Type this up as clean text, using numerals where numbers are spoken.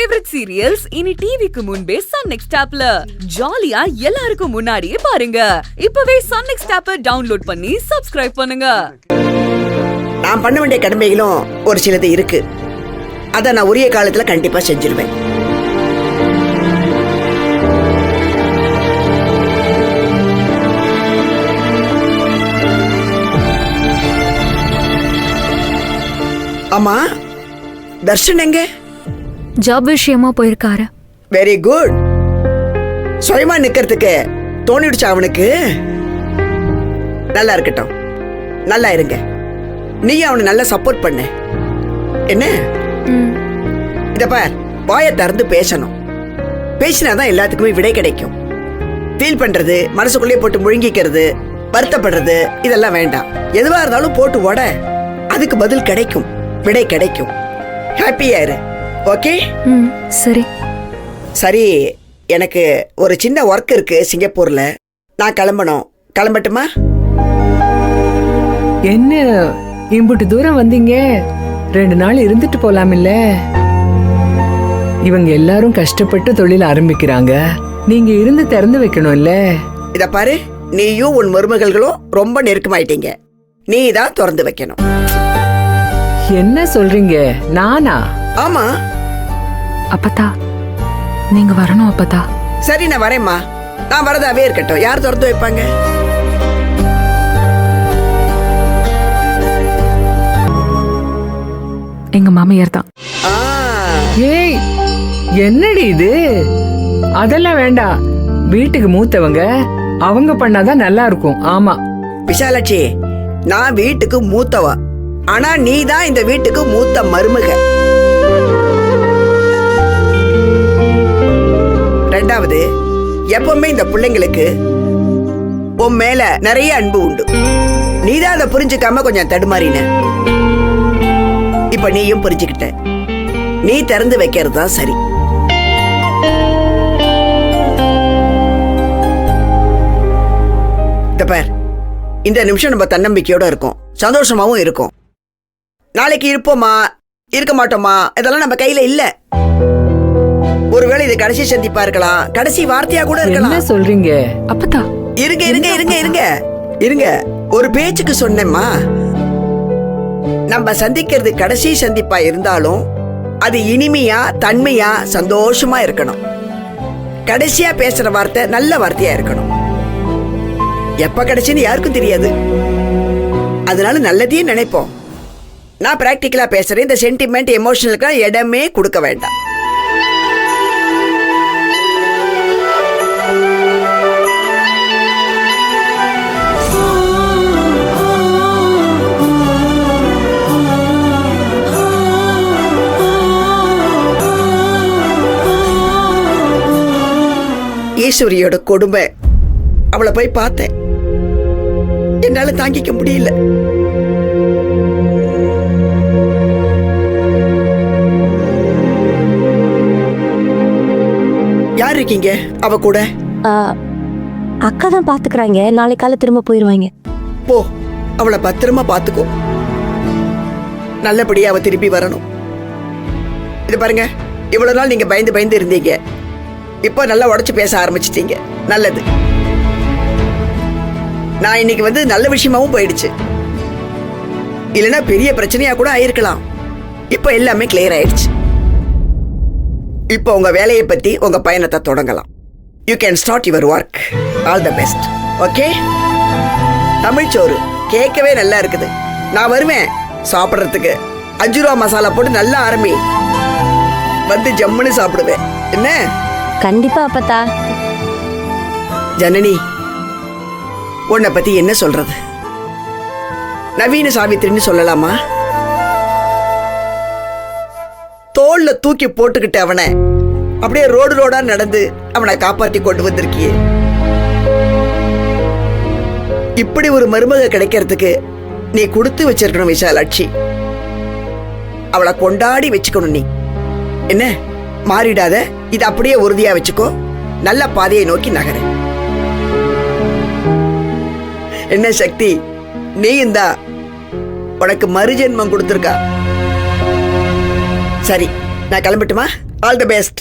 Favourite serials இனி டிவிக்கு முன்பே சன் நெக்ஸ்ட் ஆப்ல ஜாலியா எல்லாருக்கும் முன்னாடியே பாருங்க. இப்பவே சன் நெக்ஸ்ட் ஆப்பை டவுன்லோட் பண்ணி சப்ஸ்கிரைப் பண்ணுங்க. நான் பண்ண வேண்டிய கடமைகளும் ஒரு சிலது இருக்கு. அத நான் உரிய காலத்துல கண்டிப்பா செஞ்சிருவேன். ஆமா, தர்ஷன் எங்க? ஜாப் விஷயமா போயிருக்காரு. Very good. சுயமா நிக்கிறதுக்கு தோணிடுச்சு அவனுக்கு. நல்லா இருக்கட்டும், நல்லா இருங்க. நீ அவனை நல்லா சப்போர்ட் பண்ண. என்ன இத பார், வாயை திறந்து பேசணும். பேசினாதான் எல்லாத்துக்குமே விடை கிடைக்கும். ஃபீல் பண்றது, மனசுக்குள்ளேயே போட்டு முழுங்கிக்கிறது, வருத்தப்படுறது இதெல்லாம் வேண்டாம். எதுவா இருந்தாலும் போட்டு ஓட, அதுக்கு பதில் கிடைக்கும், விடை கிடைக்கும். ஹாப்பியா இரு. ஓகே? சரி சரி. எனக்கு ஒரு சின்ன ஒர்க் இருக்கு சிங்கப்பூர்ல. நான் கிளம்பணும். கிளம்பட்டுமா? என்ன இம்புட்டு தூரம் வந்தீங்க? 2 நாள் இருந்துட்டு போலாமில்ல? இவங்க எல்லாரும் கஷ்டப்பட்டு தொழில் ஆரம்பிக்கிறாங்க. நீங்க இருந்து திறந்து வைக்கணும்ல. இத பாரு, நீயும் உன் மருமகள்களும் ரொம்ப நெருக்கமாயிட்டீங்க. நீ தான் திறந்து வைக்கணும். என்ன சொல்றீங்க? நானா? ஆமா. அப்பதா நீங்க வரணும். அப்பதா சரி, நான் வரேம்மா. நான் வரதாவே இருக்கட்டும். யார் திறந்து வைப்பாங்க? எங்க மாமியார் தான். ஏய், என்னடி இது? அதெல்லாம் வேண்டாம். வீட்டுக்கு மூத்தவங்க அவங்க பண்ணாதான் நல்லா இருக்கும். ஆமா விஷாலாட்சி, நான் வீட்டுக்கு மூத்தவா. ஆனா நீ தான் இந்த வீட்டுக்கு மூத்த மருமக. ரெண்டாவது, எப்பவுமே இந்த பிள்ளைங்களுக்கு உன் மேல நிறைய அன்பு உண்டு. நீதான் அதை புரிஞ்சுக்காம கொஞ்சம் தடுமாறின. இப்ப நீயும் புரிஞ்சுக்கிட்ட. நீ திறந்து வைக்கிறது தான் சரி. இந்த பார், இந்த நிமிஷம் நம்ம தன்னம்பிக்கையோட இருக்கோம், சந்தோஷமாவும் இருக்கும். நாளைக்கு இருப்போமா இருக்க மாட்டோமா இதெல்லாம் நம்ம கையில இல்ல. ஒருவேளை இது கடைசி சந்திப்பா இருக்கலாம், கடைசி வார்த்தையா கூட இருக்கலாம். என்ன சொல்றீங்க? அப்பதா இருங்க இருங்க இருங்க இருங்க இருங்க. ஒரு பேச்சுக்கு சொன்னேம்மா. நம்ம சந்திக்கிறது கடைசி சந்திப்பா இருந்தாலும் அது இனிமையா, தன்மையா, சந்தோஷமா இருக்கணும். கடைசியா பேசுற வார்த்தை நல்ல வார்த்தையா இருக்கணும். எப்ப கடைசின்னு யாருக்கும் தெரியாது. அதனால நல்லதையும் நினைப்போம். நான் பிராக்டிக்கலா பேசுறேன். இந்த சென்டிமெண்ட், எமோஷனலுக்கு இடமே கொடுக்க வேண்டாம். ஈஸ்வரியோட கொடுமை. அவளை போய் பார்த்தேன். என்னால தாங்கிக்க முடியல. யார் இருக்கீங்க அவ கூட? அக்கா தான் பாத்துக்கிறாங்க. நாளை காலை திரும்ப போயிருவாங்க. போ, அவளை பத்திரமா பாத்துக்கோ. நல்லபடியா அவ திருப்பி வரணும். இது பாருங்க, இவ்வளவு நாள் நீங்க பயந்து பயந்து இருந்தீங்க. இப்போ நல்லா உடைச்சு பேச ஆரம்பிச்சிட்டீங்க. நல்லது. நான் இன்னைக்கு வந்து நல்ல விஷயமாவும் போயிடுச்சு. இல்லைன்னா பெரிய பிரச்சனையா கூட ஆயிருக்கலாம். இப்போ எல்லாமே கிளியர் ஆயிடுச்சு. இப்போ உங்க வேலையை பத்தி, உங்க பயணத்தை தொடங்கலாம். You can start your work. All the best. Okay? தமிழ்ச்சோறு கேட்கவே நல்லா இருக்குது. நான் வருவேன் சாப்பிட்றதுக்கு. 5 ரூபா மசாலா போட்டு நல்லா ஆரம்பி. வந்து ஜம்முன்னு சாப்பிடுவேன். என்ன? கண்டிப்பா அப்பத்தா. ஜனனி, உன்னை பத்தி என்ன சொல்றது? நவீன சாவித்திரின்னு சொல்லலாமா? தோல்ல தூக்கி போட்டுக்கிட்டு அவனை அப்படியே ரோடு ரோடா நடந்து அவனை காப்பாத்தி கொண்டு வந்திருக்கியே. இப்படி ஒரு மருமக கிடைக்கிறதுக்கு நீ கொடுத்து வச்சிருக்கணும் விஷாலாட்சி. அவளை கொண்டாடி வச்சுக்கணும் நீ. என்ன? மாறிடாத. இது அப்படியே உறுதியா வச்சுக்கோ. நல்ல பாதையை நோக்கி நகர. என்ன சக்தி, நீ இந்தா உனக்கு மறுஜென்மம் கொடுத்துருக்கா. சரி, நான் கிளம்பட்டுமா? All the best.